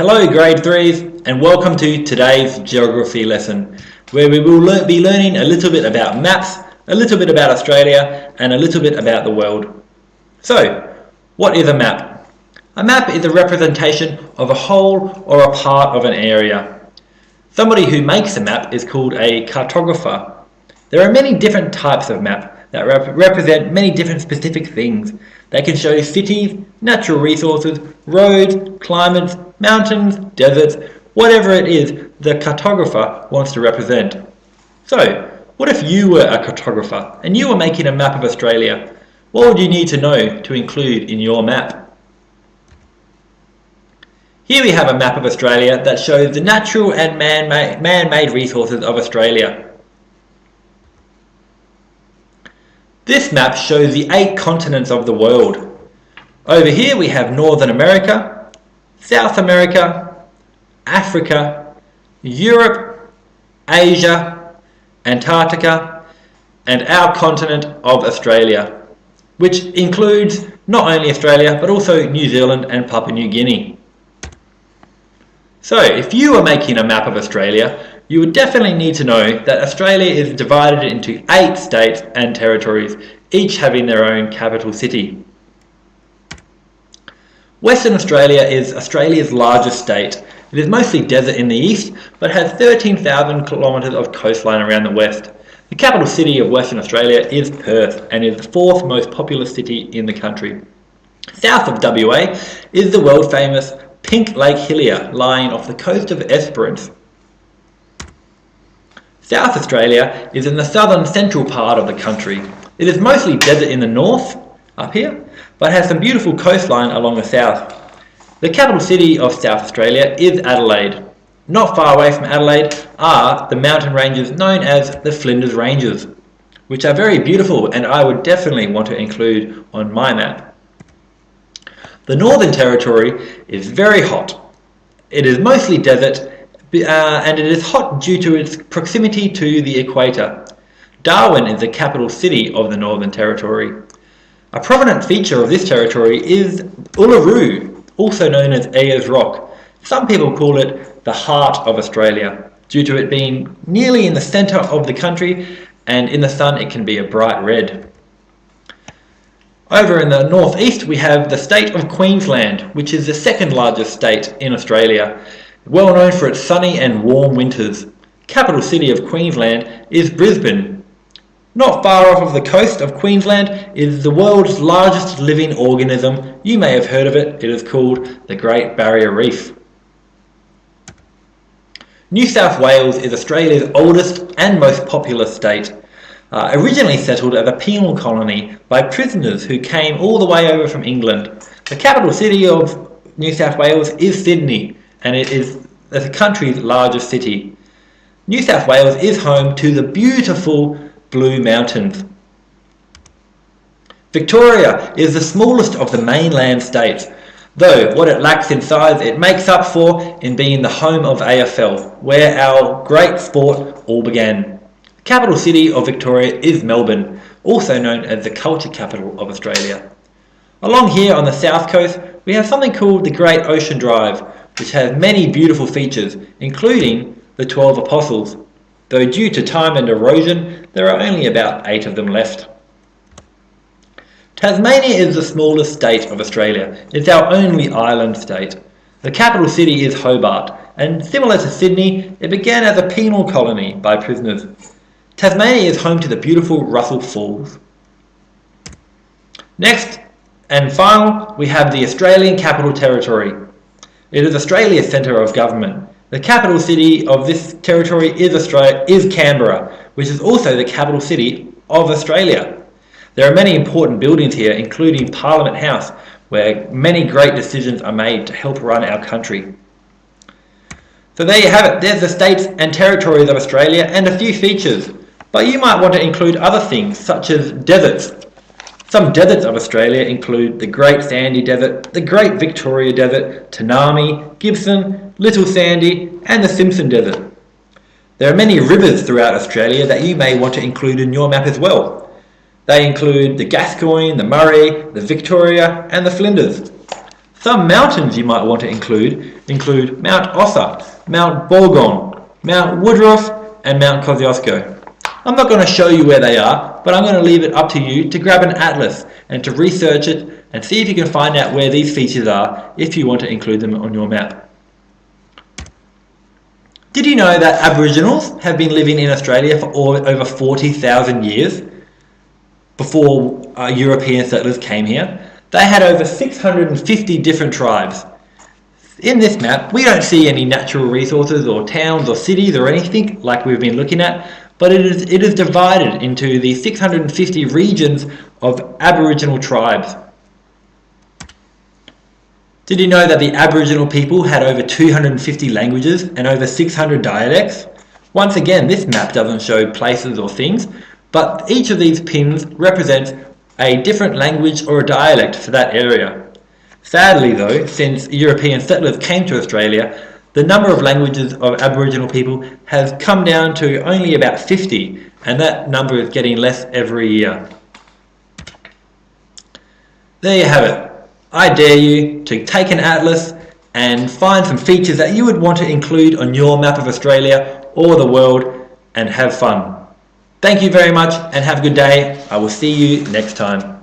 Hello grade 3s and welcome to today's geography lesson where we will be learning a little bit about maps, a little bit about Australia and a little bit about the world. So, what is a map? A map is a representation of a whole or a part of an area. Somebody who makes a map is called a cartographer. There are many different types of map that represent many different specific things. They can show cities, natural resources, roads, climates, mountains, deserts, whatever it is the cartographer wants to represent. So, what if you were a cartographer and you were making a map of Australia? What would you need to know to include in your map? Here we have a map of Australia that shows the natural and man-made resources of Australia. This map shows the 8 continents of the world. Over here we have Northern America, South America, Africa, Europe, Asia, Antarctica, and our continent of Australia, which includes not only Australia but also New Zealand and Papua New Guinea. So if you were making a map of Australia, you would definitely need to know that Australia is divided into 8 states and territories, each having their own capital city. Western Australia is Australia's largest state. It is mostly desert in the east, but has 13,000 kilometres of coastline around the west. The capital city of Western Australia is Perth and is the 4th most populous city in the country. South of WA is the world famous Pink Lake Hillier, lying off the coast of Esperance. South Australia is in the southern central part of the country. It is mostly desert in the north, up here, but has some beautiful coastline along the south. The capital city of South Australia is Adelaide. Not far away from Adelaide are the mountain ranges known as the Flinders Ranges, which are very beautiful and I would definitely want to include on my map. The Northern Territory is very hot. It is mostly desert and it is hot due to its proximity to the equator. Darwin is the capital city of the Northern Territory. A prominent feature of this territory is Uluru, also known as Ayers Rock. Some people call it the heart of Australia, due to it being nearly in the centre of the country, and in the sun it can be a bright red. Over in the northeast we have the state of Queensland, which is the second largest state in Australia, well known for its sunny and warm winters. Capital city of Queensland is Brisbane. Not far off of the coast of Queensland is the world's largest living organism. You may have heard of it. It is called the Great Barrier Reef. New South Wales is Australia's oldest and most populous state. Originally settled as a penal colony by prisoners who came all the way over from England. The capital city of New South Wales is Sydney, and it is the country's largest city. New South Wales is home to the beautiful Blue Mountains. Victoria is the smallest of the mainland states, though what it lacks in size it makes up for in being the home of AFL, where our great sport all began. The capital city of Victoria is Melbourne, also known as the culture capital of Australia. Along here on the south coast we have something called the Great Ocean Drive, which has many beautiful features, including the 12 Apostles, though due to time and erosion there are only about 8 of them left. Tasmania is the smallest state of Australia. It's our only island state. The capital city is Hobart, and similar to Sydney, it began as a penal colony by prisoners. Tasmania is home to the beautiful Russell Falls. Next and final, we have the Australian Capital Territory. It is Australia's centre of government. The capital city of this territory is Canberra, which is also the capital city of Australia. There are many important buildings here, including Parliament House, where many great decisions are made to help run our country. So there you have it. There's the states and territories of Australia and a few features. But you might want to include other things, such as deserts. Some deserts of Australia include the Great Sandy Desert, the Great Victoria Desert, Tanami, Gibson, Little Sandy, and the Simpson Desert. There are many rivers throughout Australia that you may want to include in your map as well. They include the Gascoyne, the Murray, the Victoria, and the Flinders. Some mountains you might want to include Mount Ossa, Mount Bolgon, Mount Woodruff and Mount Kosciuszko. I'm not going to show you where they are, but I'm going to leave it up to you to grab an atlas and to research it and see if you can find out where these features are if you want to include them on your map. Did you know that Aboriginals have been living in Australia for over 40,000 years before European settlers came here? They had over 650 different tribes. In this map, we don't see any natural resources or towns or cities or anything like we've been looking at, but it is divided into the 650 regions of Aboriginal tribes. Did you know that the Aboriginal people had over 250 languages and over 600 dialects? Once again, this map doesn't show places or things, but each of these pins represents a different language or a dialect for that area. Sadly though, since European settlers came to Australia, the number of languages of Aboriginal people has come down to only about 50, and that number is getting less every year. There you have it. I dare you to take an atlas and find some features that you would want to include on your map of Australia or the world and have fun. Thank you very much and have a good day. I will see you next time.